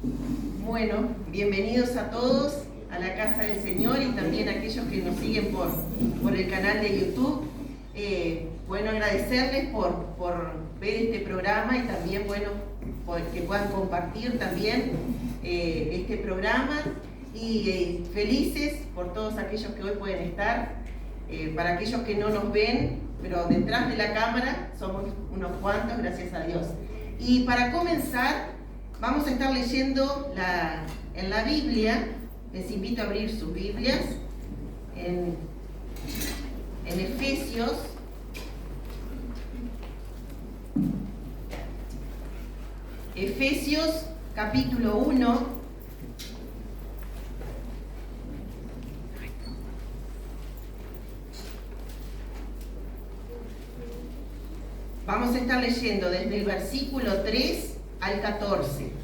Bueno, bienvenidos a todos a la casa del Señor y también a aquellos que nos siguen por el canal de YouTube. Bueno, agradecerles por ver este programa y también, bueno, por que puedan compartir también este programa y felices por todos aquellos que hoy pueden estar. Para aquellos que no nos ven, pero detrás de la cámara somos unos cuantos, gracias a Dios. Y para comenzar, vamos a estar leyendo en la Biblia. Les invito a abrir sus Biblias en Efesios. Efesios capítulo 1. Vamos a estar leyendo desde el versículo 3 al 14.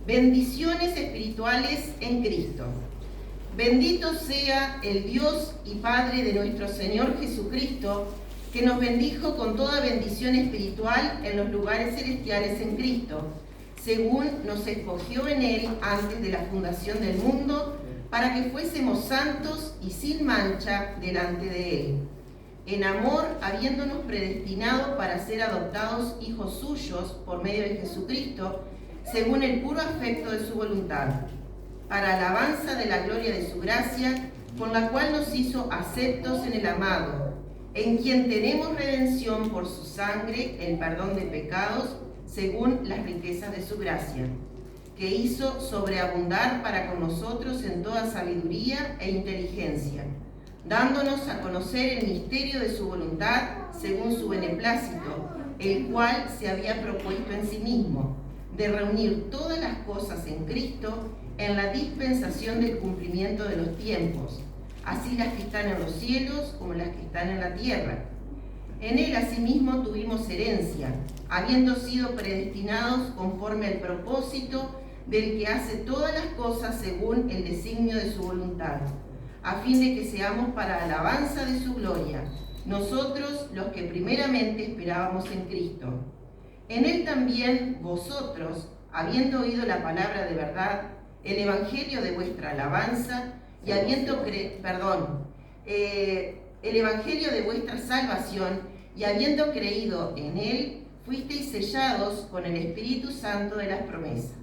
Bendiciones espirituales en Cristo. Bendito sea el Dios y Padre de nuestro Señor Jesucristo, que nos bendijo con toda bendición espiritual en los lugares celestiales en Cristo, según nos escogió en Él antes de la fundación del mundo, para que fuésemos santos y sin mancha delante de Él. En amor, habiéndonos predestinado para ser adoptados hijos suyos por medio de Jesucristo, según el puro afecto de su voluntad, para alabanza de la gloria de su gracia, con la cual nos hizo aceptos en el amado, en quien tenemos redención por su sangre, el perdón de pecados, según las riquezas de su gracia, que hizo sobreabundar para con nosotros en toda sabiduría e inteligencia, dándonos a conocer el misterio de su voluntad, según su beneplácito, el cual se había propuesto en sí mismo, de reunir todas las cosas en Cristo en la dispensación del cumplimiento de los tiempos, así las que están en los cielos como las que están en la tierra. En Él asimismo tuvimos herencia, habiendo sido predestinados conforme al propósito del que hace todas las cosas según el designio de su voluntad, a fin de que seamos para alabanza de su gloria, nosotros los que primeramente esperábamos en Cristo. En Él también vosotros, habiendo oído la palabra de verdad, el evangelio de vuestra alabanza, y habiendo el evangelio de vuestra salvación, y habiendo creído en Él, fuisteis sellados con el Espíritu Santo de las promesas,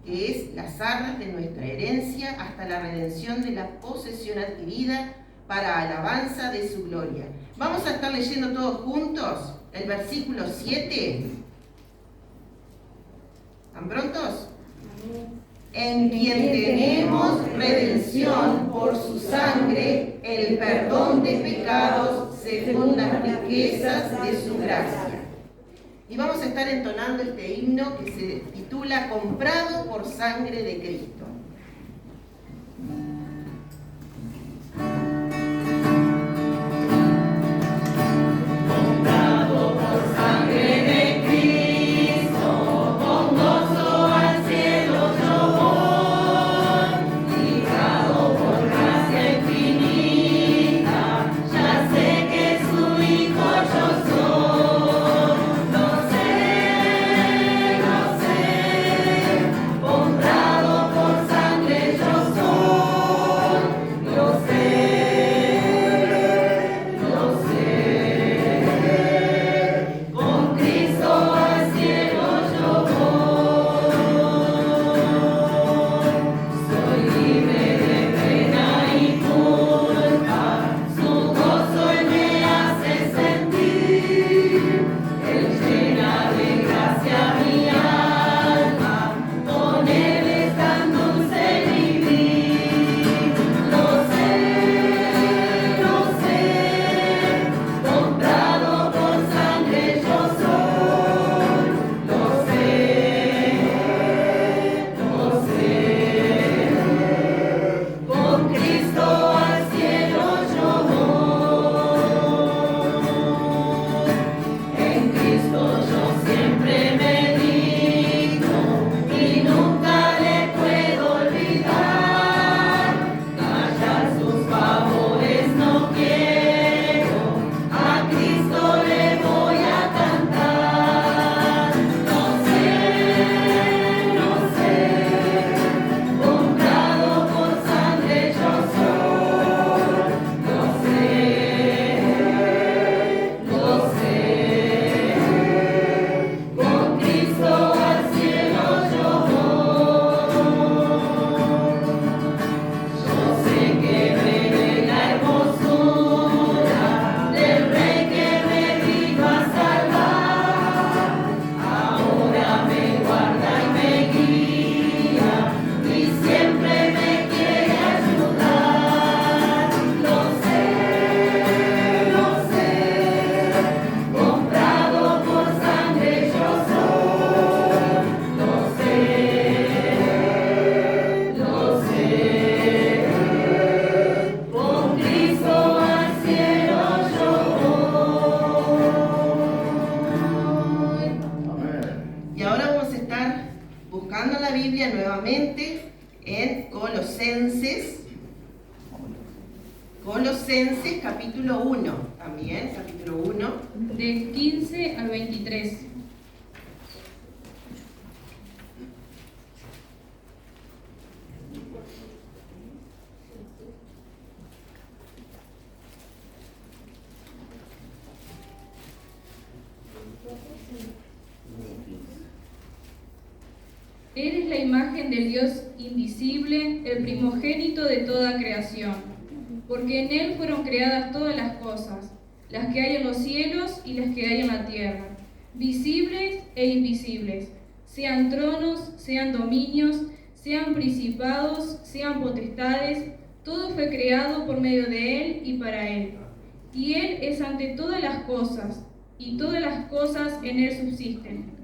que es las arras de nuestra herencia hasta la redención de la posesión adquirida para alabanza de su gloria. Vamos a estar leyendo todos juntos el versículo 7. ¿Están prontos? En quien tenemos redención por su sangre, el perdón de pecados según las riquezas de su gracia. Y vamos a estar entonando este himno que se titula Comprado por sangre de Cristo. Por Biblia nuevamente en Colosenses capítulo 1, también, capítulo 1. Del 15 al 23. Él es la imagen del Dios invisible, el primogénito de toda creación, porque en Él fueron creadas todas las cosas, las que hay en los cielos y las que hay en la tierra, visibles e invisibles, sean tronos, sean dominios, sean principados, sean potestades, todo fue creado por medio de Él y para Él. Y Él es ante todas las cosas, y todas las cosas en Él subsisten.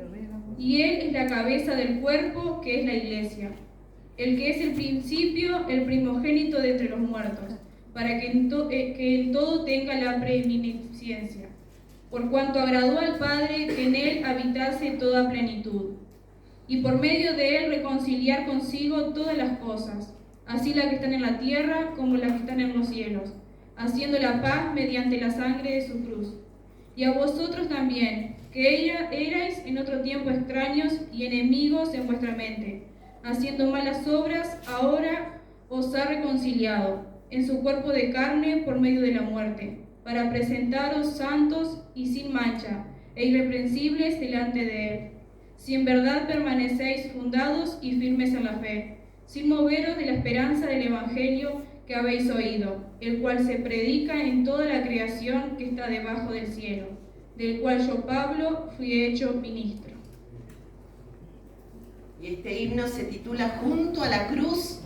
Y Él es la cabeza del cuerpo, que es la Iglesia, el que es el principio, el primogénito de entre los muertos, para que en todo tenga la preeminencia, por cuanto agradó al Padre que en Él habitase toda plenitud, y por medio de Él reconciliar consigo todas las cosas, así las que están en la tierra como las que están en los cielos, haciendo la paz mediante la sangre de su cruz. Y a vosotros también, que erais en otro tiempo extraños y enemigos en vuestra mente, haciendo malas obras, ahora os ha reconciliado en su cuerpo de carne por medio de la muerte, para presentaros santos y sin mancha e irreprensibles delante de Él, si en verdad permanecéis fundados y firmes en la fe, sin moveros de la esperanza del Evangelio que habéis oído, el cual se predica en toda la creación que está debajo del cielo, del cual yo, Pablo, fui hecho ministro. Y este himno se titula Junto a la cruz,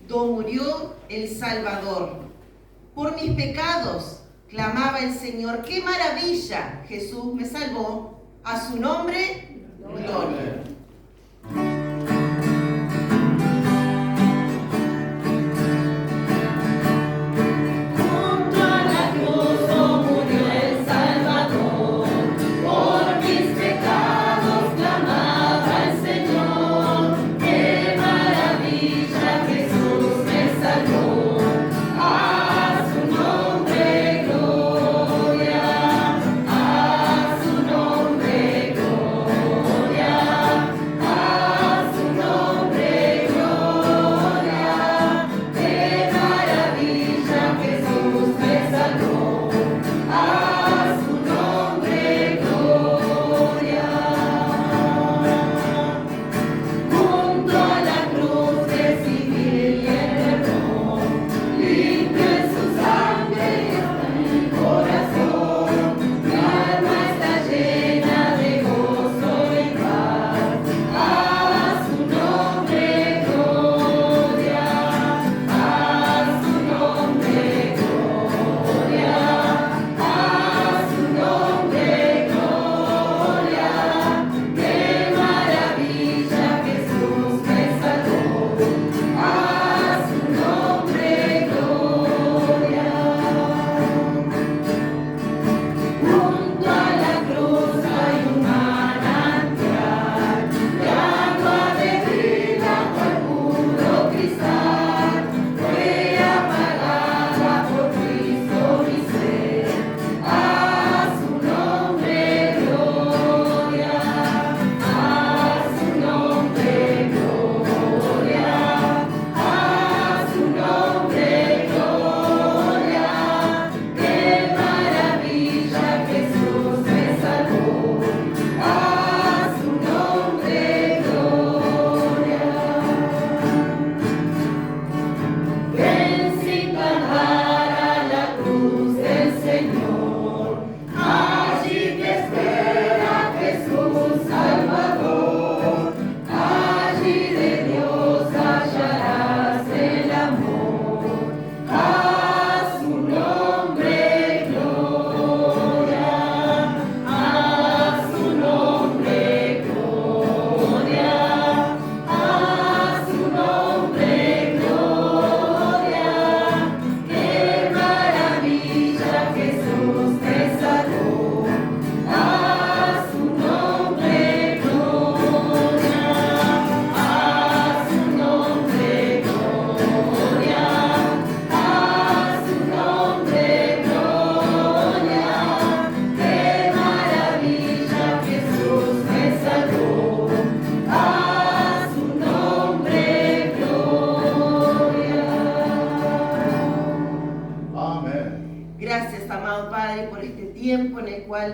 do murió el Salvador. Por mis pecados, clamaba el Señor, ¡qué maravilla! Jesús me salvó, a su nombre, gloria.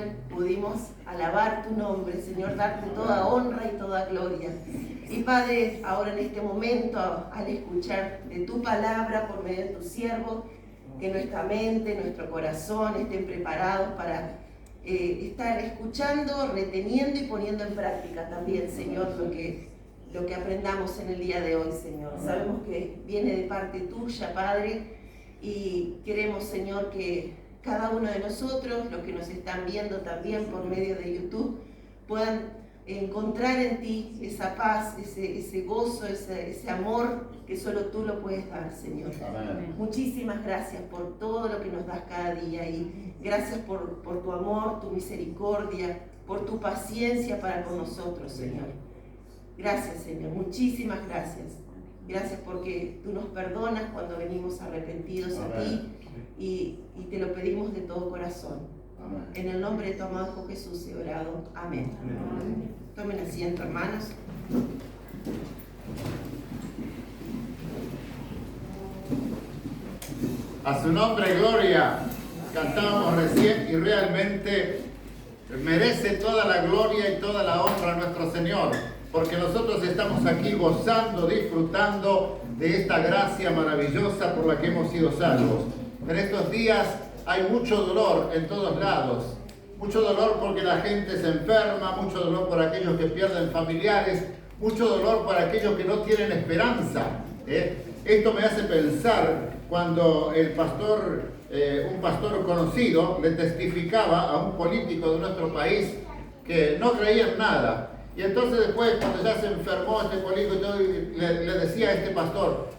cual pudimos alabar tu nombre, Señor, darte toda honra y toda gloria. Y Padre, ahora en este momento, al escuchar de tu palabra por medio de tu siervo, que nuestra mente, nuestro corazón estén preparados para estar escuchando, reteniendo y poniendo en práctica también, Señor, lo que aprendamos en el día de hoy, Señor. Sabemos que viene de parte tuya, Padre, y queremos, Señor, que cada uno de nosotros, los que nos están viendo también por medio de YouTube, puedan encontrar en ti esa paz, ese gozo, ese amor que solo tú lo puedes dar, Señor. Amén. Muchísimas gracias por todo lo que nos das cada día y gracias por tu amor, tu misericordia, por tu paciencia para con nosotros, Señor. Gracias, Señor, muchísimas gracias. Gracias porque tú nos perdonas cuando venimos arrepentidos a ti y te lo pedimos de todo corazón. Amén. En el nombre de tu amado Hijo Jesús he orado. Amén. Amén. Tomen asiento, hermanos. A su nombre, gloria. Cantábamos recién y realmente merece toda la gloria y toda la honra a nuestro Señor, porque nosotros estamos aquí gozando, disfrutando de esta gracia maravillosa por la que hemos sido salvos. En estos días hay mucho dolor en todos lados, mucho dolor porque la gente se enferma, mucho dolor por aquellos que pierden familiares, mucho dolor por aquellos que no tienen esperanza. Esto me hace pensar cuando el pastor, un pastor conocido, le testificaba a un político de nuestro país que no creía en nada. Y entonces después, cuando ya se enfermó este político y todo, le decía a este pastor,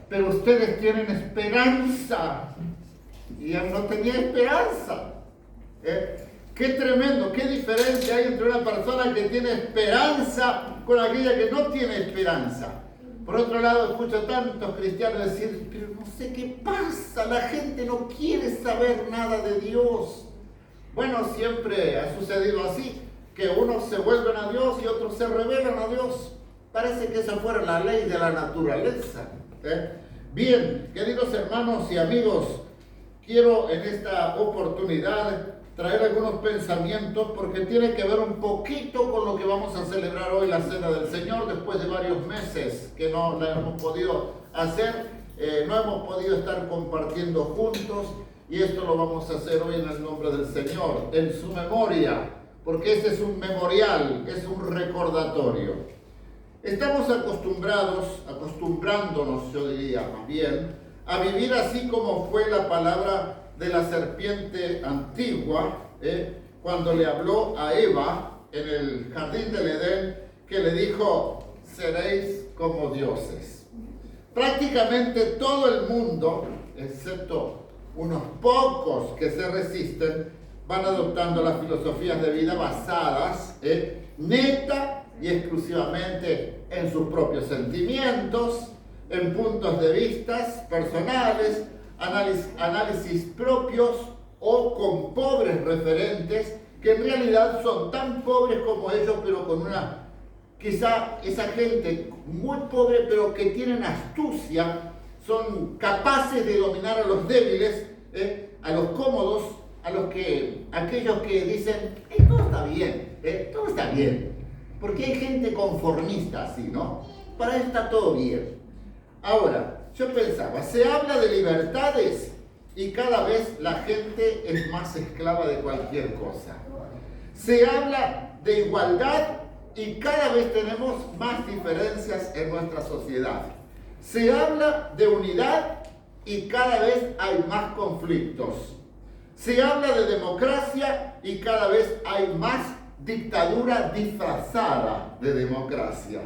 pero ustedes tienen esperanza. Y él no tenía esperanza. Qué tremendo, qué diferencia hay entre una persona que tiene esperanza con aquella que no tiene esperanza. Por otro lado, escucho tantos cristianos decir, pero no sé qué pasa, la gente no quiere saber nada de Dios. Bueno, siempre ha sucedido así, que unos se vuelven a Dios y otros se rebelan a Dios. Parece que esa fuera la ley de la naturaleza. Bien, queridos hermanos y amigos, quiero en esta oportunidad traer algunos pensamientos porque tiene que ver un poquito con lo que vamos a celebrar hoy, la Cena del Señor, después de varios meses que no la hemos podido hacer, no hemos podido estar compartiendo juntos y esto lo vamos a hacer hoy en el nombre del Señor, en su memoria, porque este es un memorial, es un recordatorio. Estamos acostumbrándonos, yo diría más bien, a vivir así como fue la palabra de la serpiente antigua, cuando le habló a Eva en el jardín del Edén, que le dijo, seréis como dioses. Prácticamente todo el mundo, excepto unos pocos que se resisten, van adoptando las filosofías de vida basadas neta y exclusivamente en sus propios sentimientos, en puntos de vista personales, análisis propios o con pobres referentes que en realidad son tan pobres como ellos, pero con quizá esa gente muy pobre, pero que tienen astucia, son capaces de dominar a los débiles, a los cómodos, aquellos que dicen, todo está bien, todo está bien. Porque hay gente conformista así, ¿no? Para él está todo bien. Ahora, yo pensaba, se habla de libertades y cada vez la gente es más esclava de cualquier cosa. Se habla de igualdad y cada vez tenemos más diferencias en nuestra sociedad. Se habla de unidad y cada vez hay más conflictos. Se habla de democracia y cada vez hay más dictadura disfrazada de democracia.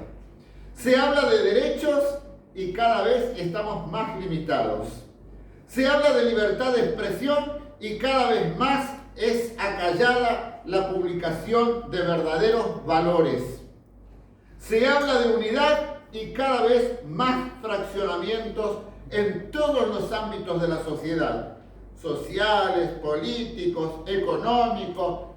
Se habla de derechos y cada vez estamos más limitados. Se habla de libertad de expresión y cada vez más es acallada la publicación de verdaderos valores. Se habla de unidad y cada vez más fraccionamientos en todos los ámbitos de la sociedad, sociales, políticos, económicos,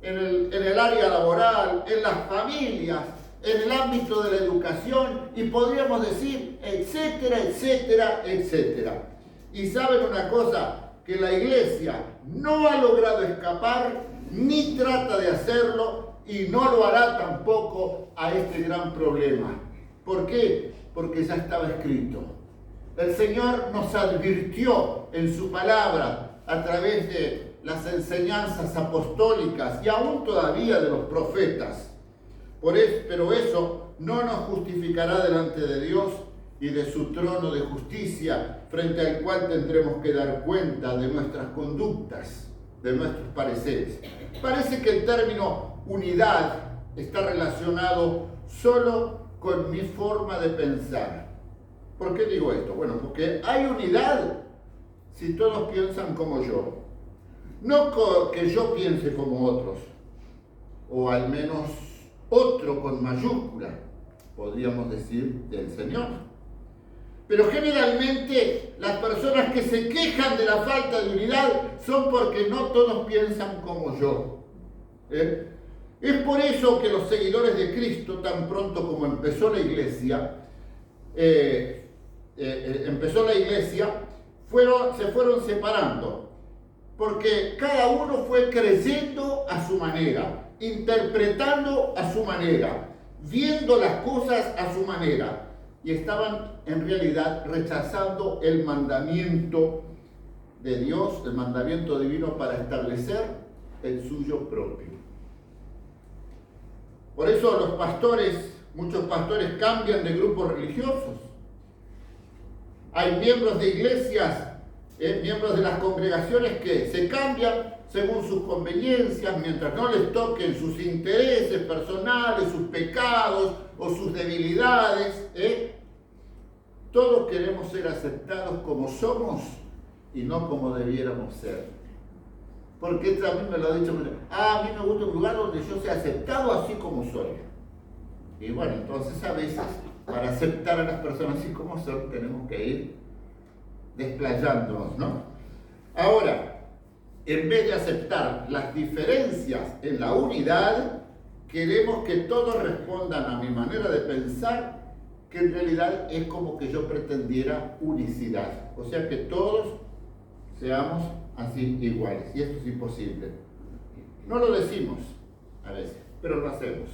en el área laboral, en las familias, en el ámbito de la educación y podríamos decir, etcétera, etcétera, etcétera. Y saben una cosa, que la iglesia no ha logrado escapar ni trata de hacerlo y no lo hará tampoco a este gran problema. ¿Por qué? Porque ya estaba escrito. El Señor nos advirtió en su palabra a través de las enseñanzas apostólicas y aún todavía de los profetas. Pero eso no nos justificará delante de Dios y de su trono de justicia, frente al cual tendremos que dar cuenta de nuestras conductas, de nuestros pareceres. Parece que el término unidad está relacionado solo con mi forma de pensar. ¿Por qué digo esto? Bueno, porque hay unidad si todos piensan como yo. No que yo piense como otros, o al menos otro con mayúscula, podríamos decir, del Señor. Pero generalmente las personas que se quejan de la falta de unidad son porque no todos piensan como yo. Es por eso que los seguidores de Cristo, tan pronto como empezó la iglesia, se fueron separando, porque cada uno fue creciendo a su manera, interpretando a su manera, viendo las cosas a su manera, y estaban en realidad rechazando el mandamiento de Dios, el mandamiento divino, para establecer el suyo propio. Por eso muchos pastores cambian de grupos religiosos. Hay miembros de iglesias, miembros de las congregaciones que se cambian según sus conveniencias, mientras no les toquen sus intereses personales, sus pecados o sus debilidades. Todos queremos ser aceptados como somos y no como debiéramos ser. Porque esto a mí me lo ha dicho, a mí me gusta un lugar donde yo sea aceptado así como soy. Y bueno, entonces a veces para aceptar a las personas así como son tenemos que ir desplayándonos, ¿no? Ahora, en vez de aceptar las diferencias en la unidad, queremos que todos respondan a mi manera de pensar, que en realidad es como que yo pretendiera unicidad. O sea, que todos seamos así iguales. Y esto es imposible. No lo decimos a veces, pero lo hacemos.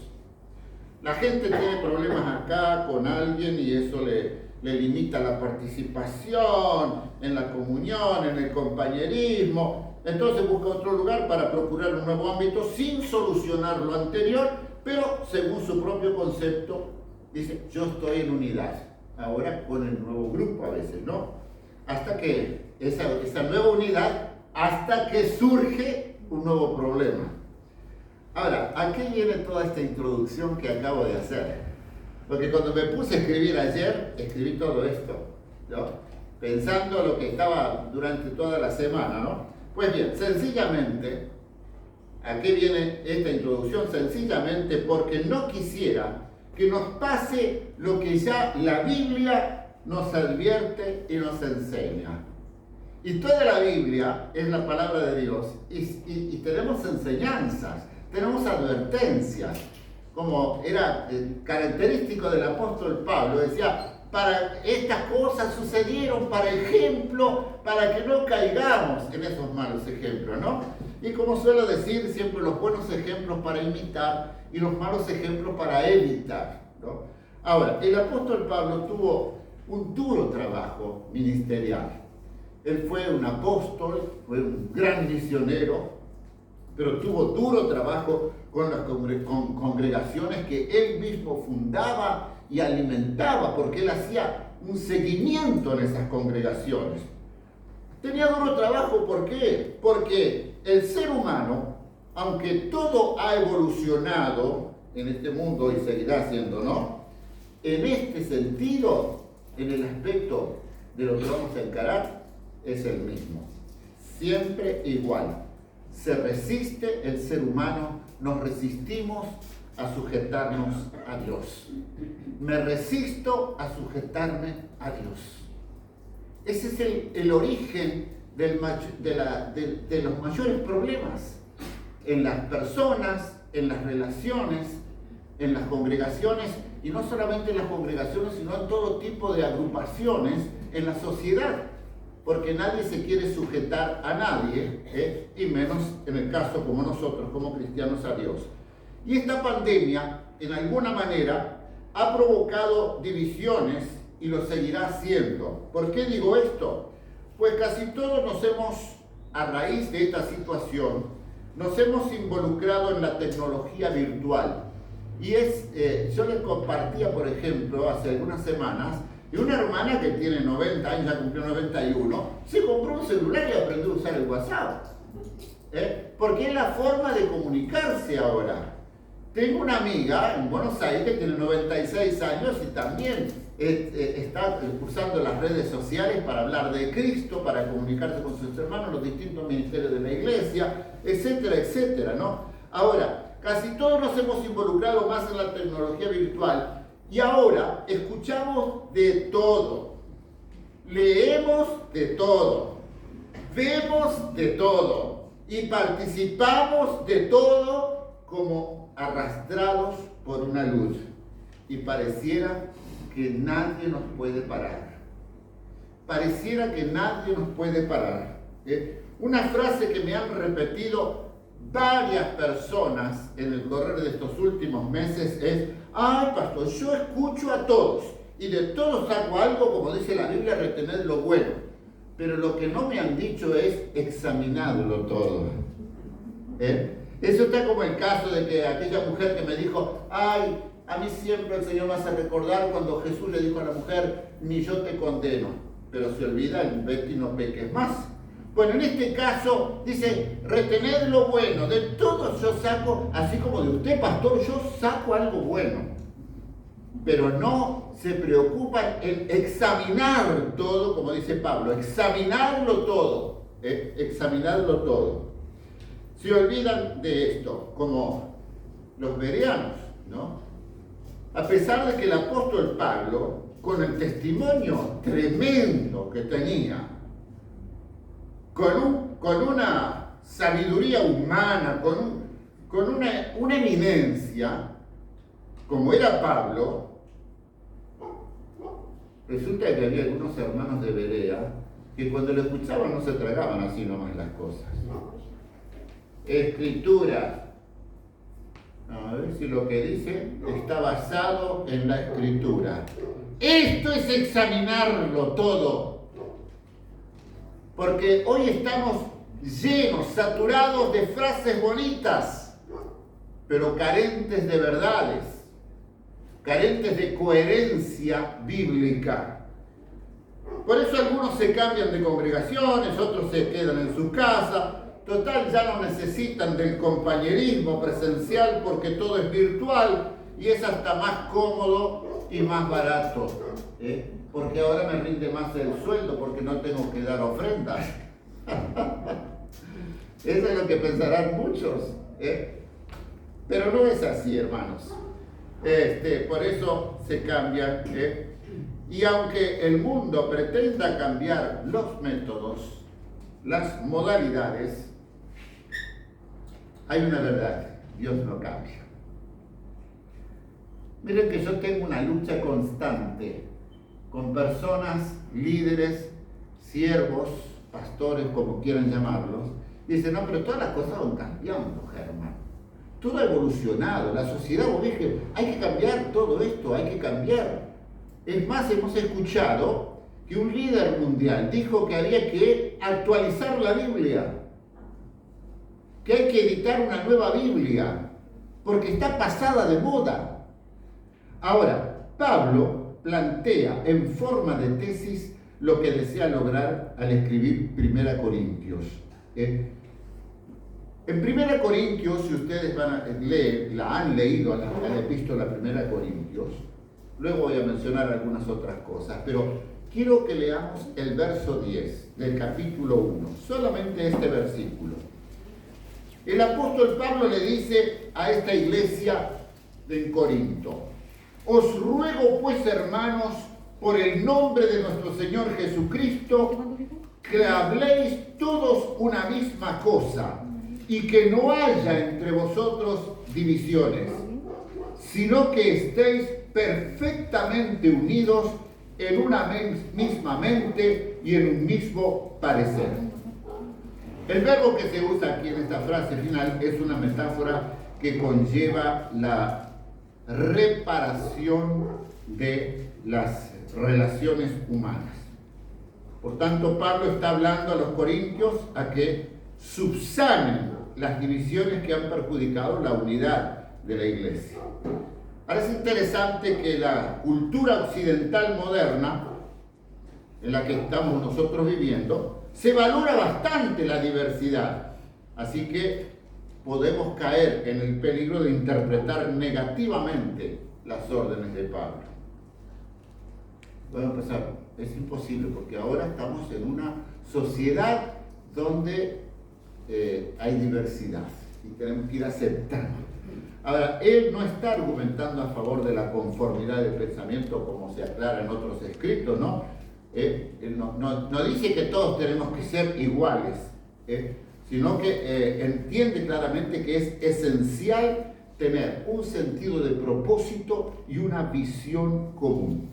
La gente tiene problemas acá con alguien y eso le limita la participación en la comunión, en el compañerismo. Entonces busca otro lugar para procurar un nuevo ámbito sin solucionar lo anterior, pero según su propio concepto, dice, yo estoy en unidad. Ahora con el nuevo grupo a veces, ¿no? Hasta que esa nueva unidad, hasta que surge un nuevo problema. Ahora, ¿a qué viene toda esta introducción que acabo de hacer? Porque cuando me puse a escribir ayer, escribí todo esto, ¿no? Pensando lo que estaba durante toda la semana, ¿no? Pues bien, sencillamente, ¿a qué viene esta introducción? Sencillamente porque no quisiera que nos pase lo que ya la Biblia nos advierte y nos enseña. Y toda la Biblia es la palabra de Dios y tenemos enseñanzas, tenemos advertencias, como era característico del apóstol Pablo, decía, para estas cosas sucedieron para ejemplo, para que no caigamos en esos malos ejemplos, ¿no? Y como suelo decir, siempre los buenos ejemplos para imitar y los malos ejemplos para evitar, ¿no? Ahora, el apóstol Pablo tuvo un duro trabajo ministerial. Él fue un apóstol, fue un gran misionero, pero tuvo duro trabajo con las congregaciones que él mismo fundaba y alimentaba, porque él hacía un seguimiento en esas congregaciones. Tenía duro trabajo, ¿por qué? Porque el ser humano, aunque todo ha evolucionado en este mundo y seguirá siendo, ¿no? En este sentido, en el aspecto de lo que vamos a encarar, es el mismo. Siempre igual. Se resiste el ser humano, nos resistimos a sujetarnos a Dios. Me resisto a sujetarme a Dios. Ese es el origen de los mayores problemas en las personas, en las relaciones, en las congregaciones, y no solamente en las congregaciones, sino en todo tipo de agrupaciones en la sociedad. porque nadie se quiere sujetar a nadie, y menos en el caso como nosotros, como cristianos, a Dios. Y esta pandemia, en alguna manera, ha provocado divisiones y lo seguirá haciendo. ¿Por qué digo esto? Pues casi todos a raíz de esta situación, nos hemos involucrado en la tecnología virtual. Y yo les compartía, por ejemplo, hace algunas semanas, de una hermana que tiene 90 años, ya cumplió 91, se compró un celular y aprendió a usar el WhatsApp. Porque es la forma de comunicarse ahora. Tengo una amiga en Buenos Aires que tiene 96 años y también está usando las redes sociales para hablar de Cristo, para comunicarse con sus hermanos, los distintos ministerios de la iglesia, etcétera, etcétera, ¿no? Ahora, casi todos nos hemos involucrado más en la tecnología virtual y ahora escuchamos de todo, leemos de todo, vemos de todo y participamos de todo como arrastrados por una luz, y pareciera que nadie nos puede parar. Pareciera que nadie nos puede parar. Una frase que me han repetido varias personas en el correr de estos últimos meses es: ay, pastor, yo escucho a todos y de todos saco algo, como dice la Biblia, retener lo bueno. Pero lo que no me han dicho es examinarlo todo. Eso está como el caso de que aquella mujer que me dijo: ay, a mí siempre el Señor me hace recordar cuando Jesús le dijo a la mujer: ni yo te condeno, pero se olvida el vete y no peques más. Bueno, en este caso dice: retener lo bueno, de todo yo saco, así como de usted, pastor, yo saco algo bueno, pero no se preocupan en examinar todo, como dice Pablo, examinarlo todo, examinarlo todo. Se olvidan de esto, como los bereanos, ¿no? A pesar de que el apóstol Pablo, con el testimonio tremendo que tenía, con una sabiduría humana, con una eminencia, como era Pablo, resulta que había algunos hermanos de Berea que cuando lo escuchaban no se tragaban así nomás las cosas. Escritura. A ver si lo que dice está basado en la Escritura. Esto es examinarlo todo. Porque hoy estamos llenos, saturados de frases bonitas, pero carentes de verdades, carentes de coherencia bíblica. Por eso algunos se cambian de congregaciones, otros se quedan en su casa. Total, ya no necesitan del compañerismo presencial porque todo es virtual y es hasta más cómodo y más barato. Porque ahora me rinde más el sueldo porque no tengo que dar ofrendas. Eso es lo que pensarán muchos. Pero no es así, hermanos. Por eso se cambian. Y aunque el mundo pretenda cambiar los métodos, las modalidades, hay una verdad: Dios no cambia. Miren que yo tengo una lucha constante con personas, líderes, siervos, pastores, como quieran llamarlos. Dicen: no, pero todas las cosas van cambiando, Germán. Todo ha evolucionado, la sociedad, vos ves que hay que cambiar todo esto, hay que cambiar. Es más, hemos escuchado que un líder mundial dijo que había que actualizar la Biblia, que hay que editar una nueva Biblia, porque está pasada de moda. Ahora, Pablo plantea en forma de tesis lo que desea lograr al escribir 1 Corintios. En 1 Corintios, si ustedes van a leer, la han leído, la epístola 1 Corintios, luego voy a mencionar algunas otras cosas, pero quiero que leamos el verso 10 del capítulo 1, solamente este versículo. El apóstol Pablo le dice a esta iglesia de Corinto: os ruego pues, hermanos, por el nombre de nuestro Señor Jesucristo, que habléis todos una misma cosa y que no haya entre vosotros divisiones, sino que estéis perfectamente unidos en una misma mente y en un mismo parecer. El verbo que se usa aquí en esta frase final es una metáfora que conlleva la reparación de las relaciones humanas. Por tanto, Pablo está hablando a los corintios a que subsanen las divisiones que han perjudicado la unidad de la iglesia. Ahora es interesante que la cultura occidental moderna, en la que estamos nosotros viviendo, se valora bastante la diversidad. Así que podemos caer en el peligro de interpretar negativamente las órdenes de Pablo. Voy a empezar. Es imposible porque ahora estamos en una sociedad donde hay diversidad y tenemos que ir aceptando. Ahora, él no está argumentando a favor de la conformidad de pensamiento como se aclara en otros escritos, ¿no? Él no dice que todos tenemos que ser iguales, sino que entiende claramente que es esencial tener un sentido de propósito y una visión común.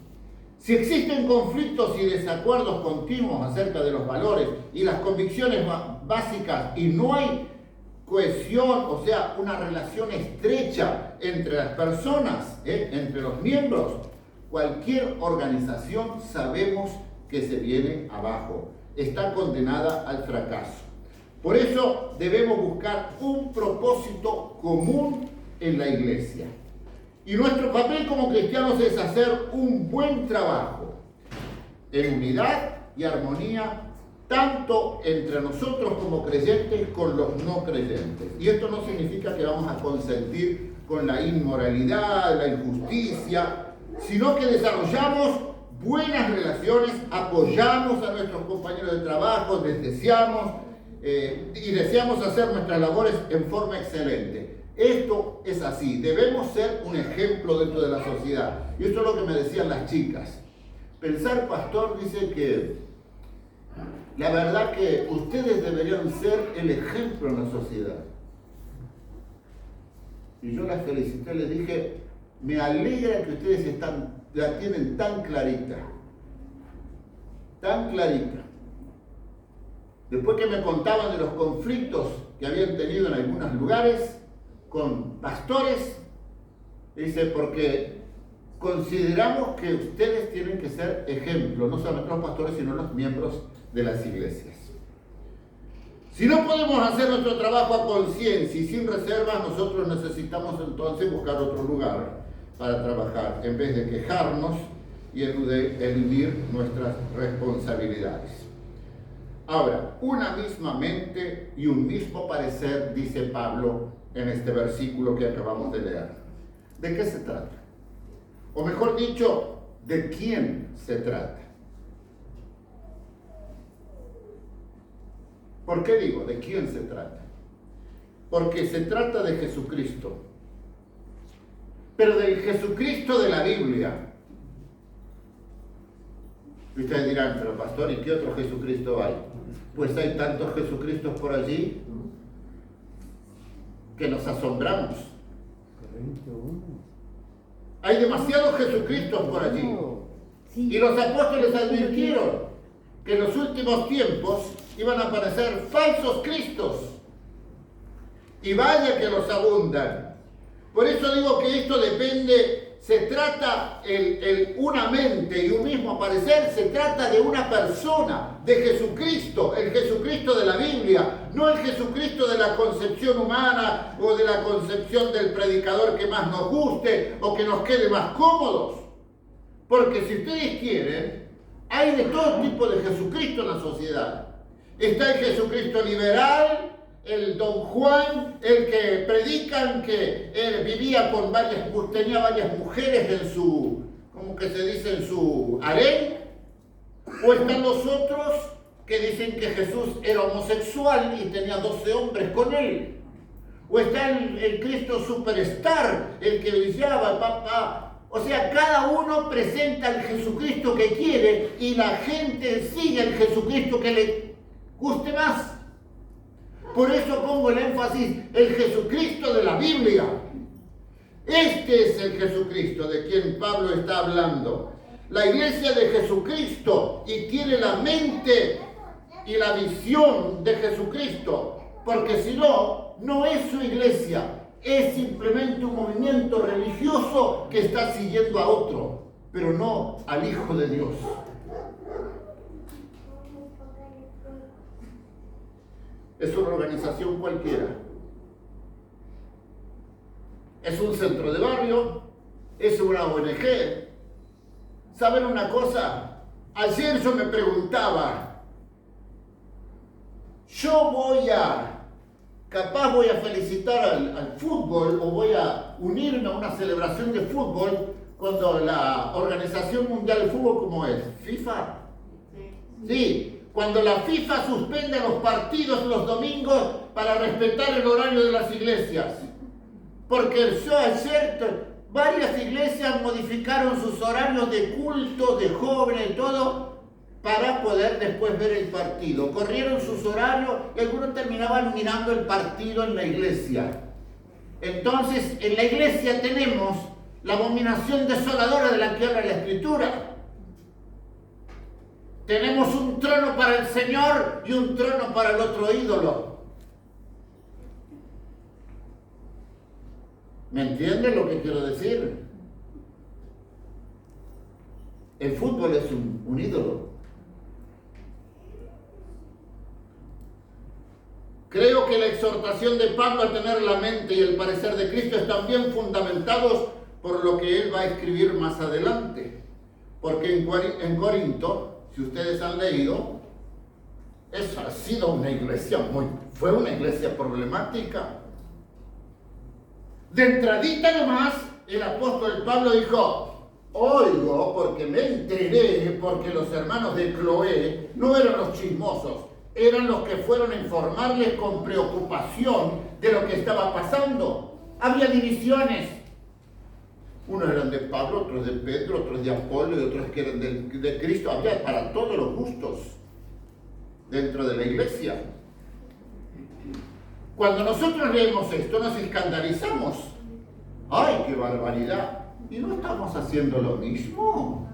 Si existen conflictos y desacuerdos continuos acerca de los valores y las convicciones básicas y no hay cohesión, o sea, una relación estrecha entre las personas, entre los miembros, cualquier organización sabemos que se viene abajo, está condenada al fracaso. Por eso debemos buscar un propósito común en la iglesia. Y nuestro papel como cristianos es hacer un buen trabajo en unidad y armonía, tanto entre nosotros como creyentes con los no creyentes. Y esto no significa que vamos a consentir con la inmoralidad, la injusticia, sino que desarrollamos buenas relaciones, apoyamos a nuestros compañeros de trabajo, les deseamos y deseamos hacer nuestras labores en forma excelente. Esto es así, debemos ser un ejemplo dentro de la sociedad. Y esto es lo que me decían las chicas. Pensar, pastor, dice que la verdad que ustedes deberían ser el ejemplo en la sociedad. Y yo las felicité, les dije, me alegra que ustedes la tienen tan clarita. Tan clarita. Después que me contaban de los conflictos que habían tenido en algunos lugares con pastores, dice, porque consideramos que ustedes tienen que ser ejemplo, no solamente los pastores, sino los miembros de las iglesias. Si no podemos hacer nuestro trabajo a conciencia y sin reservas, nosotros necesitamos entonces buscar otro lugar para trabajar, en vez de quejarnos y eludir nuestras responsabilidades. Ahora, una misma mente y un mismo parecer, dice Pablo en este versículo que acabamos de leer. ¿De qué se trata? O mejor dicho, ¿de quién se trata? ¿Por qué digo de quién se trata? Porque se trata de Jesucristo. Pero del Jesucristo de la Biblia. Y ustedes dirán, pero pastor, ¿y qué otro Jesucristo hay? Pues hay tantos Jesucristos por allí que nos asombramos. Hay demasiados Jesucristos por allí. Y los apóstoles advirtieron que en los últimos tiempos iban a aparecer falsos cristos. Y vaya que los abundan. Por eso digo que esto depende, se trata una mente y un mismo parecer, se trata de una persona, de Jesucristo, el Jesucristo de la Biblia, no el Jesucristo de la concepción humana o de la concepción del predicador que más nos guste o que nos quede más cómodos. Porque si ustedes quieren, hay de todo tipo de Jesucristo en la sociedad. Está el Jesucristo liberal, el Don Juan, el que predican que él vivía con tenía varias mujeres en su, ¿cómo que se dice? En su harén. O están los otros que dicen que Jesús era homosexual y tenía 12 hombres con él. O está el Cristo superstar, el que brillaba, papá. O sea, cada uno presenta el Jesucristo que quiere y la gente sigue el Jesucristo que le guste más. Por eso pongo el énfasis, el Jesucristo de la Biblia. Este es el Jesucristo de quien Pablo está hablando. la iglesia de Jesucristo y tiene la mente y la visión de Jesucristo, porque si no, no es su iglesia, es simplemente un movimiento religioso que está siguiendo a otro, pero no al Hijo de Dios. Es una organización cualquiera. Es un centro de barrio, es una ONG. ¿Saben una cosa? Ayer yo me preguntaba, capaz voy a felicitar al fútbol o voy a unirme a una celebración de fútbol cuando la Organización Mundial de Fútbol, ¿cómo es? ¿FIFA? Sí, cuando la FIFA suspende los partidos los domingos para respetar el horario de las iglesias. Porque yo ayer, varias iglesias modificaron sus horarios de culto, de jóvenes y todo, para poder después ver el partido. Corrieron sus horarios y algunos terminaban mirando el partido en la iglesia. Entonces, en la iglesia tenemos la abominación desoladora de la que habla la Escritura. Tenemos un trono para el Señor y un trono para el otro ídolo. ¿Me entienden lo que quiero decir? El fútbol es un ídolo. Creo que la exhortación de Pablo a tener la mente y el parecer de Cristo están bien fundamentados por lo que él va a escribir más adelante. Porque en Corinto, si ustedes han leído, esa ha sido una iglesia fue una iglesia problemática. De entradita nomás, el apóstol Pablo dijo, oigo, porque me enteré, porque los hermanos de Cloé no eran los chismosos, eran los que fueron a informarles con preocupación de lo que estaba pasando. Había divisiones. Unos eran de Pablo, otros de Pedro, otros de Apolo y otros que eran de Cristo. Había para todos los gustos dentro de la iglesia. Cuando nosotros leemos esto nos escandalizamos. ¡Ay, qué barbaridad! ¿Y no estamos haciendo lo mismo?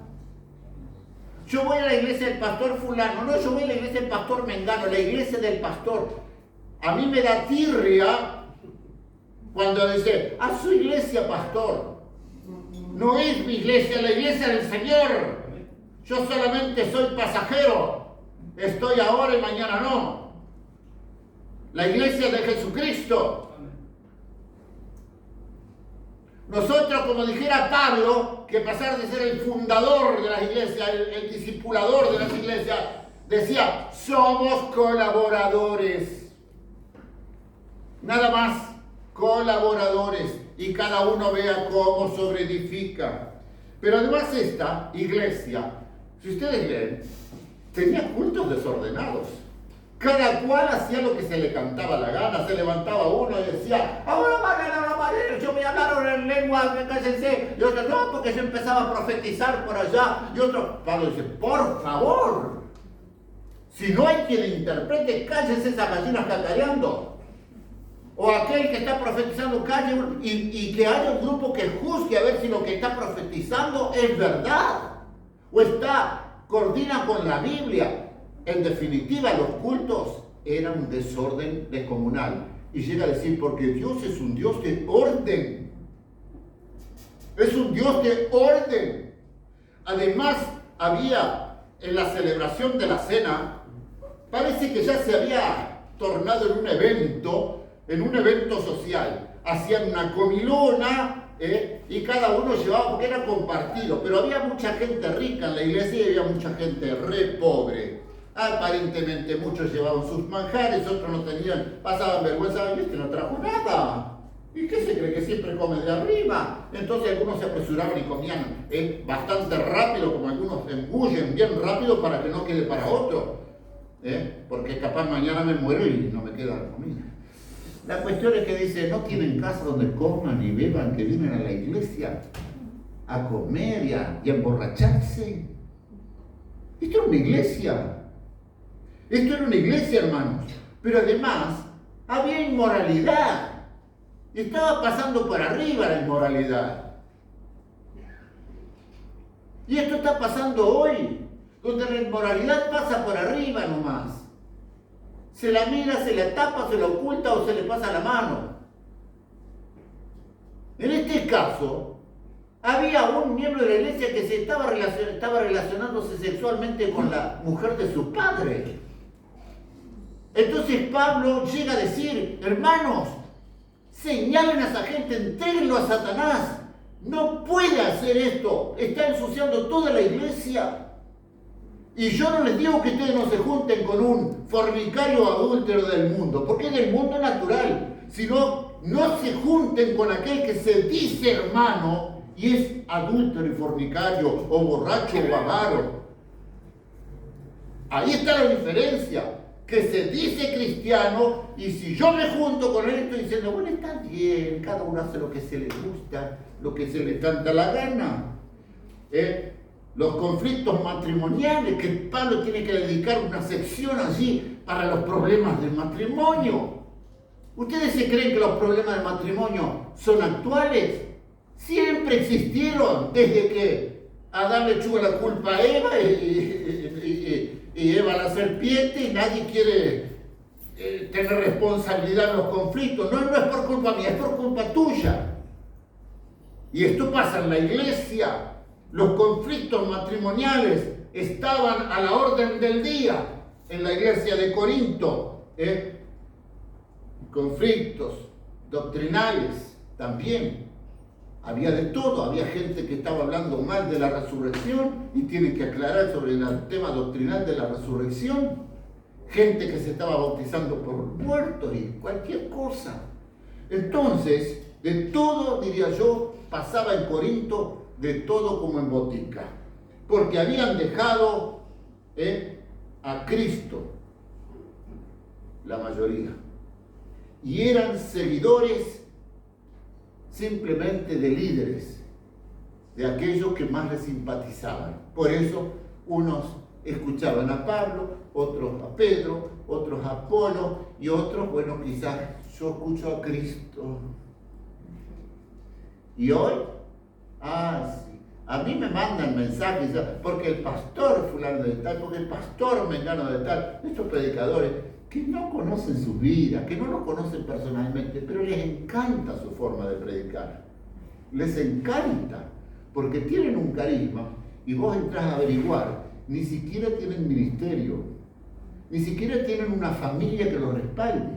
Yo voy a la iglesia del pastor fulano, no, yo voy a la iglesia del pastor mengano, la iglesia del pastor. A mí me da tirria cuando dice, a su iglesia, pastor. No es mi iglesia, la iglesia del Señor. Yo solamente soy pasajero. Estoy ahora y mañana no. La iglesia de Jesucristo. Nosotros, como dijera Pablo, que pasar de ser el fundador de las iglesias, el discipulador de las iglesias, decía, somos colaboradores. Nada más, colaboradores. Y cada uno vea cómo sobreedifica. Pero además esta iglesia, si ustedes leen, tenía cultos desordenados. Cada cual hacía lo que se le cantaba la gana. Se levantaba uno y decía, ahora yo voy a hablar en lengua, cállense. Y otro, no, porque yo empezaba a profetizar por allá. Y otro, Pablo dice, por favor, si no hay quien interprete, cállense esas gallinas cacareando. O aquel que está profetizando, calle y que haya un grupo que juzgue a ver si lo que está profetizando es verdad. O coordina con la Biblia. En definitiva, los cultos eran un desorden descomunal. Y llega a decir, porque Dios es un Dios de orden. Es un Dios de orden. Además, había en la celebración de la cena, parece que ya se había tornado en un evento social. Hacían una comilona, y cada uno llevaba, porque era compartido, pero había mucha gente rica en la iglesia y había mucha gente re pobre. Aparentemente muchos llevaban sus manjares, otros no tenían, pasaban vergüenza, y este no trajo nada. ¿Y qué se cree? Que siempre come de arriba. Entonces algunos se apresuraban y comían bastante rápido, como algunos embullen bien rápido para que no quede para otro. Porque capaz mañana me muero y no me queda la comida. La cuestión es que dice, no tienen casa donde coman y beban, que vienen a la iglesia a comer y a emborracharse. Esto era una iglesia. Esto era una iglesia, hermanos. Pero además, había inmoralidad. Estaba pasando por arriba la inmoralidad. Y esto está pasando hoy, donde la inmoralidad pasa por arriba nomás. Se la mira, se la tapa, se la oculta o se le pasa la mano. En este caso, había un miembro de la iglesia que se estaba relacionándose sexualmente con la mujer de su padre. Entonces Pablo llega a decir, hermanos, señalen a esa gente, entréguenlo a Satanás. No puede hacer esto, está ensuciando toda la iglesia. Y yo no les digo que ustedes no se junten con un fornicario adúltero del mundo, porque es del mundo natural, sino no se junten con aquel que se dice hermano y es adúltero y fornicario, o borracho o avaro. Ahí está la diferencia, que se dice cristiano, y si yo me junto con él estoy diciendo, bueno, está bien, cada uno hace lo que se le gusta, lo que se le canta la gana. Los conflictos matrimoniales, que Pablo tiene que dedicar una sección allí para los problemas del matrimonio. ¿Ustedes se creen que los problemas del matrimonio son actuales? Siempre existieron, desde que Adán le echó la culpa a Eva y Eva la serpiente, y nadie quiere tener responsabilidad en los conflictos. No es por culpa mía, es por culpa tuya. Y esto pasa en la iglesia. Los conflictos matrimoniales estaban a la orden del día en la iglesia de Corinto. Conflictos doctrinales también. Había de todo, había gente que estaba hablando mal de la resurrección y tiene que aclarar sobre el tema doctrinal de la resurrección. Gente que se estaba bautizando por muertos y cualquier cosa. Entonces, de todo, diría yo, pasaba en Corinto, de todo como en botica. Porque habían dejado a Cristo, la mayoría. Y eran seguidores simplemente de líderes, de aquellos que más les simpatizaban. Por eso unos escuchaban a Pablo, otros a Pedro, otros a Apolo y otros, bueno, quizás yo escucho a Cristo. Y hoy, sí, a mí me mandan mensajes, porque el pastor fulano de tal, porque el pastor mengano de tal, estos predicadores que no conocen sus vidas, que no los conocen personalmente, pero les encanta su forma de predicar. Les encanta, porque tienen un carisma y vos entras a averiguar, ni siquiera tienen ministerio, ni siquiera tienen una familia que los respalde,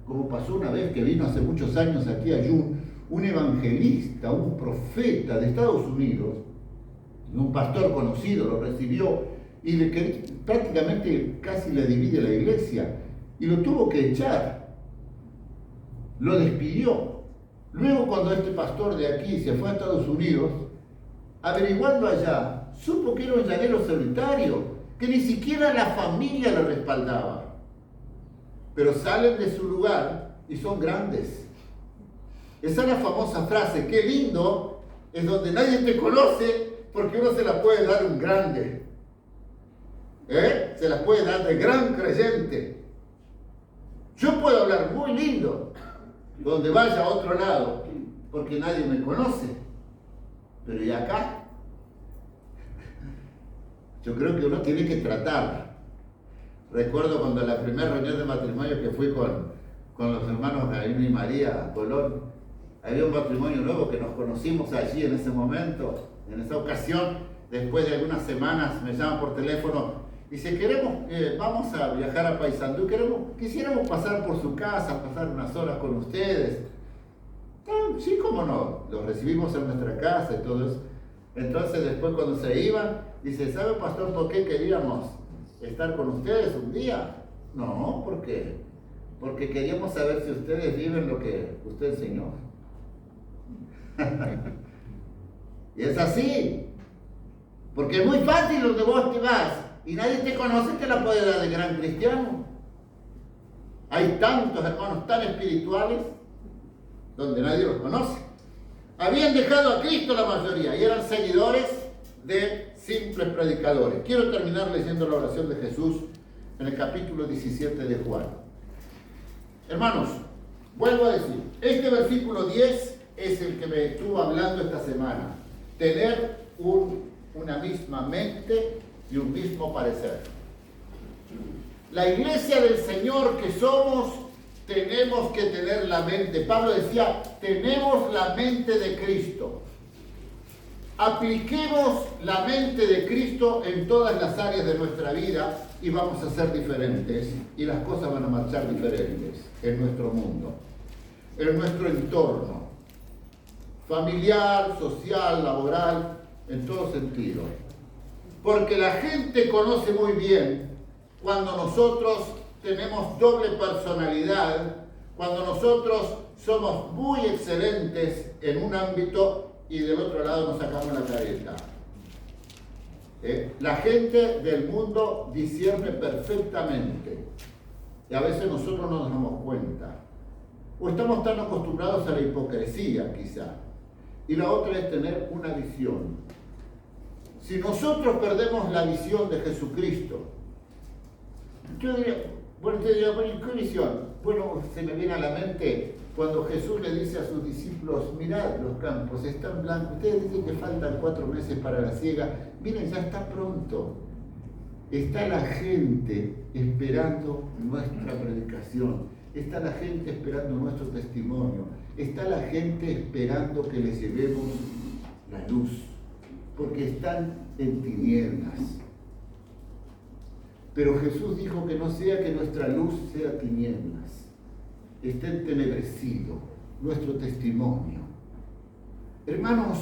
como pasó una vez que vino hace muchos años aquí a Yun, un evangelista, un profeta de Estados Unidos, un pastor conocido, lo recibió y prácticamente casi le divide la iglesia. Y lo tuvo que echar, lo despidió. Luego cuando este pastor de aquí se fue a Estados Unidos, averiguando allá, supo que era un llanero solitario, que ni siquiera la familia lo respaldaba. Pero salen de su lugar y son grandes. Esa es la famosa frase, qué lindo, es donde nadie te conoce, porque uno se la puede dar un grande. Se la puede dar de gran creyente. Yo puedo hablar muy lindo donde vaya a otro lado, porque nadie me conoce. Pero ¿y acá? Yo creo que uno tiene que tratar. Recuerdo cuando la primera reunión de matrimonio que fui con los hermanos Gabriel y María Colón, había un matrimonio nuevo que nos conocimos allí en ese momento, en esa ocasión. Después de algunas semanas me llaman por teléfono. Dice, vamos a viajar a Paysandú, quisiéramos pasar por su casa, pasar unas horas con ustedes. Sí, cómo no, los recibimos en nuestra casa y todo eso. Entonces después cuando se iban, dice, ¿sabe, pastor, por qué queríamos estar con ustedes un día? No, ¿por qué? Porque queríamos saber si ustedes viven lo que usted enseñó. Y es así, porque es muy fácil donde vos te vas y nadie te conoce, te la puede dar de gran cristiano. Hay tantos hermanos tan espirituales donde nadie los conoce. Habían dejado a Cristo la mayoría y eran seguidores de simples predicadores. Quiero terminar leyendo la oración de Jesús en el capítulo 17 de Juan. Hermanos, vuelvo a decir, este versículo 10 es el que me estuvo hablando esta semana. Tener un una misma mente y un mismo parecer. La iglesia del Señor que somos, tenemos que tener la mente. Pablo decía, tenemos la mente de Cristo. Apliquemos la mente de Cristo en todas las áreas de nuestra vida y vamos a ser diferentes y las cosas van a marchar diferentes en nuestro mundo, en nuestro entorno, familiar, social, laboral, en todo sentido. Porque la gente conoce muy bien cuando nosotros tenemos doble personalidad, cuando nosotros somos muy excelentes en un ámbito y del otro lado nos sacamos la careta. La gente del mundo discierne perfectamente y a veces nosotros no nos damos cuenta. O estamos tan acostumbrados a la hipocresía quizá. Y la otra es tener una visión. Si nosotros perdemos la visión de Jesucristo, yo diría, bueno, ¿qué visión? Bueno, se me viene a la mente cuando Jesús le dice a sus discípulos, mirad, los campos están blancos, ustedes dicen que faltan 4 meses para la siega, miren, ya está pronto. Está la gente esperando nuestra predicación, está la gente esperando nuestro testimonio, está la gente esperando que les llevemos la luz, porque están en tinieblas. Pero Jesús dijo que no sea que nuestra luz sea tinieblas, esté entenebrecido nuestro testimonio. Hermanos,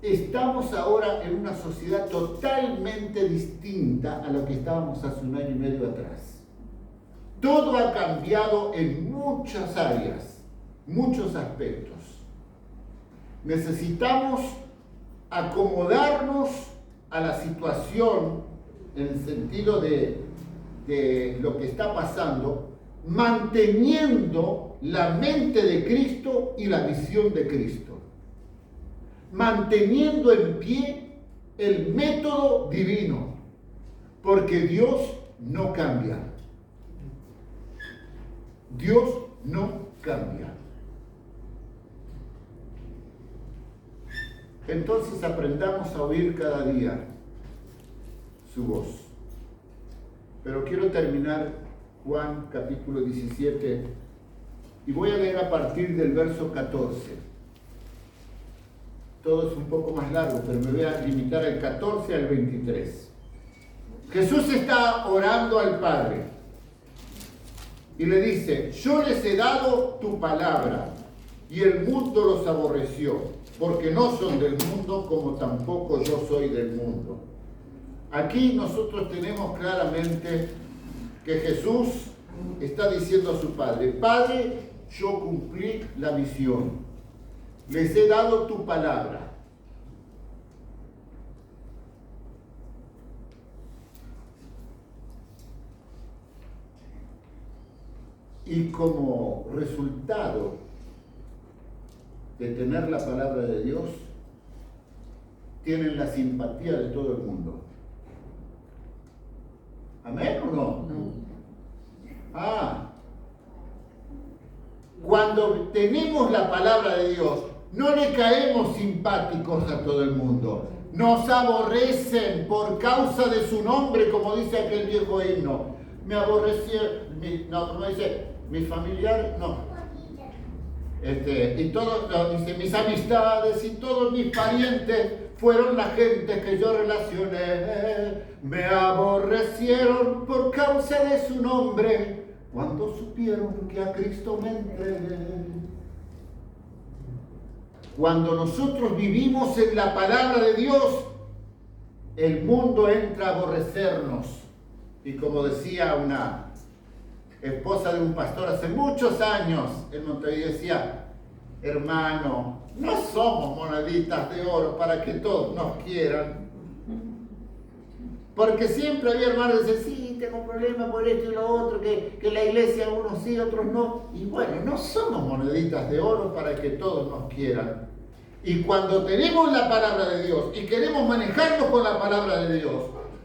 estamos ahora en una sociedad totalmente distinta a lo que estábamos hace 1 año y medio atrás. Todo ha cambiado en muchas áreas, muchos aspectos. Necesitamos acomodarnos a la situación en el sentido de lo que está pasando, manteniendo la mente de Cristo y la visión de Cristo, manteniendo en pie el método divino, porque Dios no cambia. Dios no cambia. Entonces aprendamos a oír cada día su voz. Pero quiero terminar Juan capítulo 17 y voy a leer a partir del verso 14. Todo es un poco más largo, pero me voy a limitar al 14 al 23. Jesús está orando al Padre y le dice, yo les he dado tu palabra y el mundo los aborreció, porque no son del mundo como tampoco yo soy del mundo. Aquí nosotros tenemos claramente que Jesús está diciendo a su Padre, Padre, yo cumplí la misión, les he dado tu palabra. Y como resultado de tener la palabra de Dios, tienen la simpatía de todo el mundo. ¿Amén o no? Cuando tenemos la palabra de Dios, no le caemos simpáticos a todo el mundo. Nos aborrecen por causa de su nombre, como dice aquel viejo himno. Me aborrecieron, como dice, mis familiares, y todos, dice, mis amistades y todos mis parientes fueron la gente que yo relacioné. Me aborrecieron por causa de su nombre, cuando supieron que a Cristo me entregué. Cuando nosotros vivimos en la palabra de Dios, el mundo entra a aborrecernos. Y como decía una esposa de un pastor hace muchos años en Montevideo, decía, hermano, no somos moneditas de oro para que todos nos quieran. Porque siempre había hermanos que decían, sí, tengo un problema por esto y lo otro, que la iglesia unos sí, otros no. Y bueno, no somos moneditas de oro para que todos nos quieran. Y cuando tenemos la palabra de Dios y queremos manejarnos con la palabra de Dios,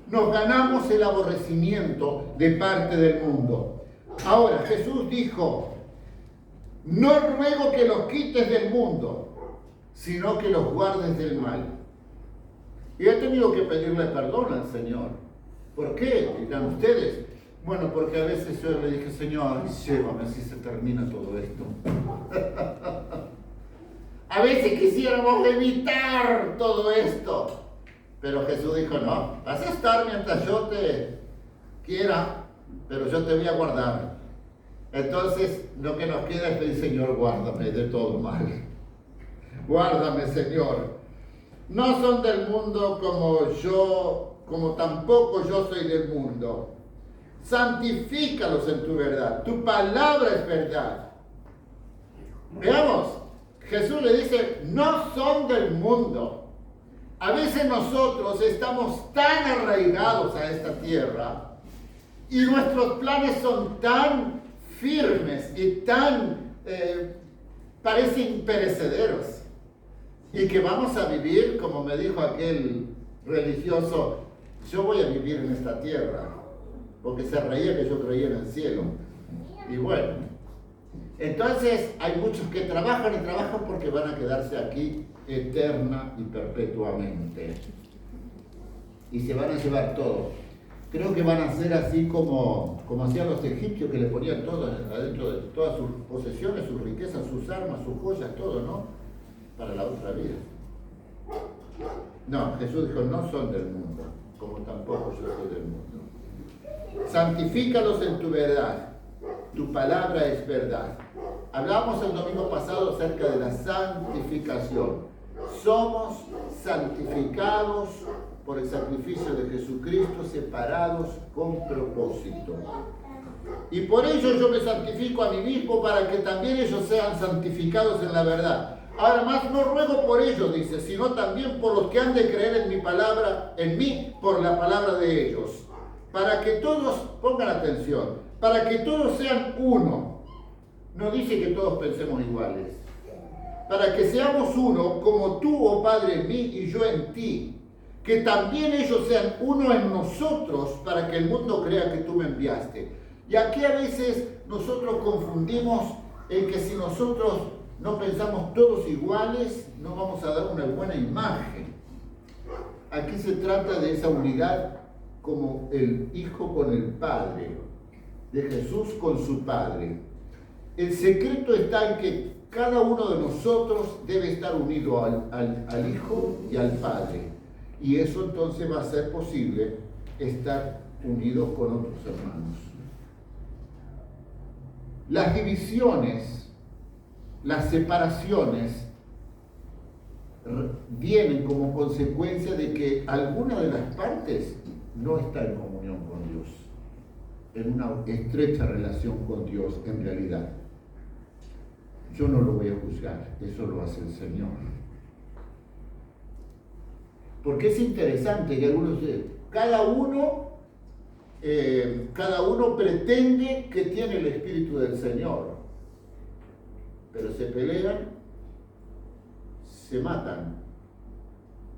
nos ganamos el aborrecimiento de parte del mundo. Ahora, Jesús dijo, no ruego que los quites del mundo, sino que los guardes del mal. Y he tenido que pedirle perdón al Señor. ¿Por qué? Dirán ustedes. Bueno, porque a veces yo le dije, Señor, llévame si se termina todo esto. A veces quisiéramos evitar todo esto. Pero Jesús dijo, no, vas a estar mientras yo te quiera, pero yo te voy a guardar. Entonces, lo que nos queda es pedir, Señor, guárdame de todo mal. Guárdame, Señor. No son del mundo como yo, como tampoco yo soy del mundo. Santifícalos en tu verdad. Tu palabra es verdad. Veamos, Jesús le dice, no son del mundo. A veces nosotros estamos tan arraigados a esta tierra y nuestros planes son tan firmes y tan, parecen perecederos. Y que vamos a vivir, como me dijo aquel religioso, yo voy a vivir en esta tierra, porque se reía que yo creía en el cielo. Y bueno, entonces hay muchos que trabajan y trabajan porque van a quedarse aquí eterna y perpetuamente. Y se van a llevar todo. Creo que van a ser así como hacían los egipcios, que le ponían todo adentro de todas sus posesiones, sus riquezas, sus armas, sus joyas, todo, ¿no? Para la otra vida. No, Jesús dijo, no son del mundo, como tampoco yo soy del mundo. Santifícalos en tu verdad. Tu palabra es verdad. Hablamos el domingo pasado acerca de la santificación. Somos santificados por el sacrificio de Jesucristo, separados con propósito. Y por ello yo me santifico a mí mismo para que también ellos sean santificados en la verdad. Ahora más no ruego por ellos, dice, sino también por los que han de creer en mi palabra, en mí, por la palabra de ellos. Para que todos, pongan atención, para que todos sean uno. No dice que todos pensemos iguales. Para que seamos uno, como tú, oh Padre, en mí y yo en ti. Que también ellos sean uno en nosotros, para que el mundo crea que tú me enviaste. Y aquí a veces nosotros confundimos en que si nosotros no pensamos todos iguales, no vamos a dar una buena imagen. Aquí se trata de esa unidad como el Hijo con el Padre, de Jesús con su Padre. El secreto está en que cada uno de nosotros debe estar unido al Hijo y al Padre. Y eso entonces va a ser posible estar unidos con otros hermanos. Las divisiones, las separaciones vienen como consecuencia de que alguna de las partes no está en comunión con Dios, en una estrecha relación con Dios en realidad. Yo no lo voy a juzgar, eso lo hace el Señor. Porque es interesante que algunos dicen, cada uno pretende que tiene el Espíritu del Señor, pero se pelean, se matan,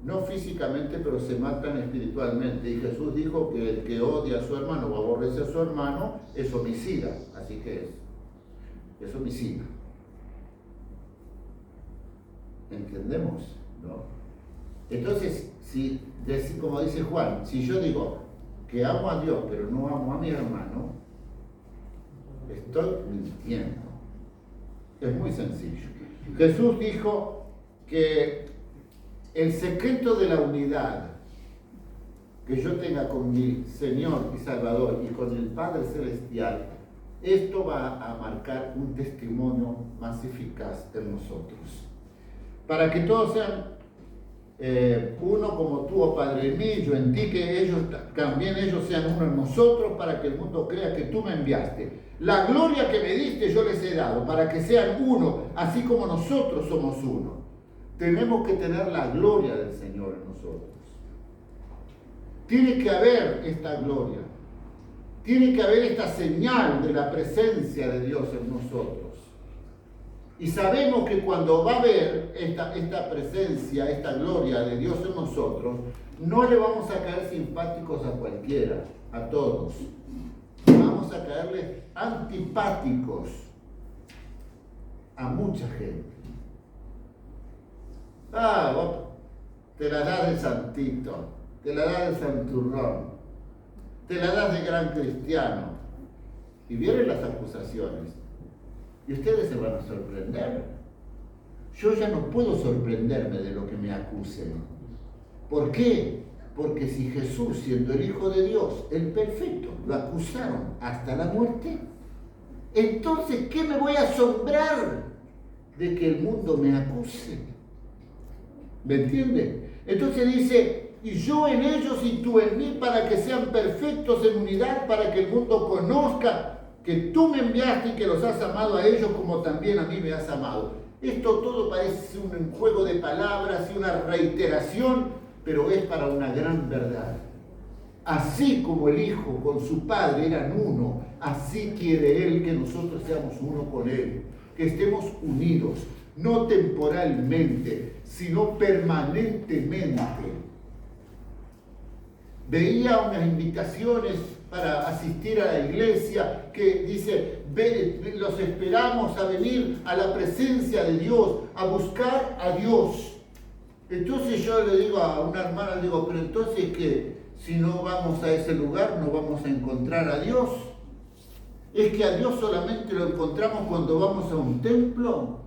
no físicamente, pero se matan espiritualmente. Y Jesús dijo que el que odia a su hermano o aborrece a su hermano es homicida, así que es homicida. ¿Entendemos? ¿No? Entonces, como dice Juan, si yo digo que amo a Dios pero no amo a mi hermano, estoy mintiendo. Es muy sencillo. Jesús dijo que el secreto de la unidad que yo tenga con mi Señor y Salvador y con el Padre Celestial, esto va a marcar un testimonio más eficaz en nosotros. Para que todos sean uno como tú, oh Padre, en mí, yo en ti, que también ellos sean uno en nosotros, para que el mundo crea que tú me enviaste. La gloria que me diste yo les he dado, para que sean uno, así como nosotros somos uno. Tenemos que tener la gloria del Señor en nosotros. Tiene que haber esta gloria. Tiene que haber esta señal de la presencia de Dios en nosotros. Y sabemos que cuando va a haber esta presencia, esta gloria de Dios en nosotros, no le vamos a caer simpáticos a cualquiera, a todos. Vamos a caerle antipáticos a mucha gente. te la das de santito, te la das de santurrón, te la das de gran cristiano. Y vienen las acusaciones. Y ustedes se van a sorprender. Yo ya no puedo sorprenderme de lo que me acusen. ¿Por qué? Porque si Jesús, siendo el Hijo de Dios, el perfecto, lo acusaron hasta la muerte, entonces, ¿qué me voy a asombrar de que el mundo me acuse? ¿Me entiende? Entonces dice, y yo en ellos y tú en mí, para que sean perfectos en unidad, para que el mundo conozca que tú me enviaste y que los has amado a ellos como también a mí me has amado. Esto todo parece un juego de palabras y una reiteración, pero es para una gran verdad. Así como el Hijo con su Padre eran uno, así quiere Él que nosotros seamos uno con Él, que estemos unidos, no temporalmente, sino permanentemente. Veía unas invitaciones para asistir a la iglesia que dice, los esperamos a venir a la presencia de Dios, a buscar a Dios. Entonces yo le digo a una hermana, le digo, pero entonces que si no vamos a ese lugar no vamos a encontrar a Dios. ¿Es que a Dios solamente lo encontramos cuando vamos a un templo?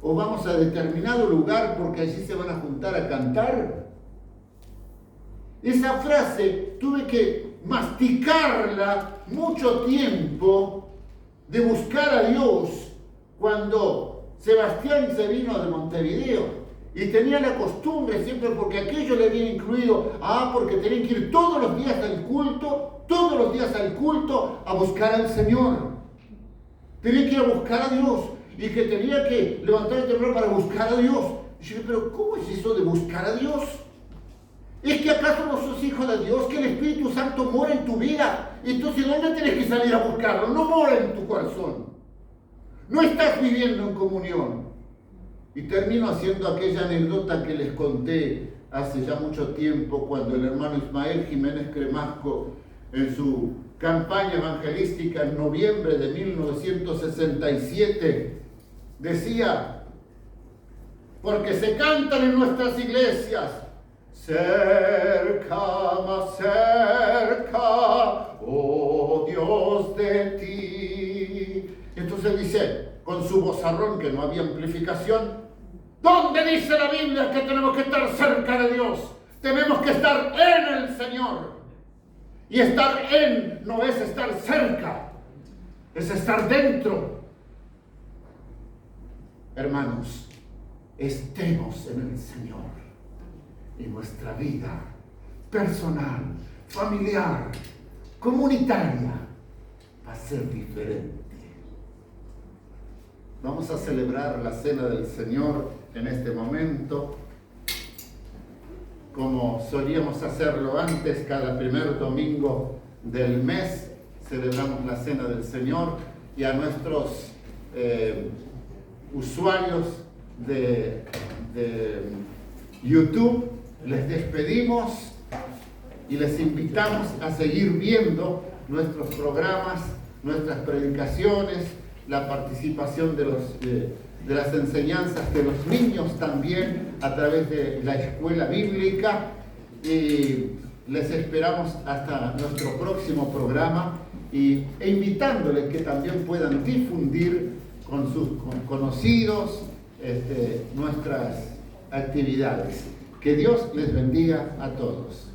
¿O vamos a determinado lugar porque allí se van a juntar a cantar? Esa frase tuve que masticarla mucho tiempo, de buscar a Dios, cuando Sebastián se vino de Montevideo y tenía la costumbre siempre, porque aquello le había incluido, porque tenían que ir todos los días al culto a buscar al Señor. Tenía que ir a buscar a Dios y que tenía que levantar temprano para buscar a Dios. Y yo dije, pero ¿cómo es eso de buscar a Dios? ¿Es que acaso no sos hijo de Dios? Que el Espíritu Santo mora en tu vida. Entonces, ¿dónde tienes que salir a buscarlo? No mora en tu corazón. No estás viviendo en comunión. Y termino haciendo aquella anécdota que les conté hace ya mucho tiempo, cuando el hermano Ismael Jiménez Cremasco, en su campaña evangelística en noviembre de 1967, decía, porque se cantan en nuestras iglesias, cerca, más cerca, oh Dios de ti. Entonces dice, con su vozarrón, que no había amplificación, ¿dónde dice la Biblia que tenemos que estar cerca de Dios? Tenemos que estar en el Señor. Y estar en no es estar cerca, es estar dentro. Hermanos, estemos en el Señor. Y nuestra vida personal, familiar, comunitaria, va a ser diferente. Vamos a celebrar la Cena del Señor en este momento, como solíamos hacerlo antes. Cada primer domingo del mes celebramos la Cena del Señor, y a nuestros usuarios de YouTube les despedimos y les invitamos a seguir viendo nuestros programas, nuestras predicaciones, la participación de las enseñanzas de los niños también a través de la escuela bíblica, y les esperamos hasta nuestro próximo programa, e invitándoles que también puedan difundir con sus conocidos nuestras actividades. Que Dios les bendiga a todos.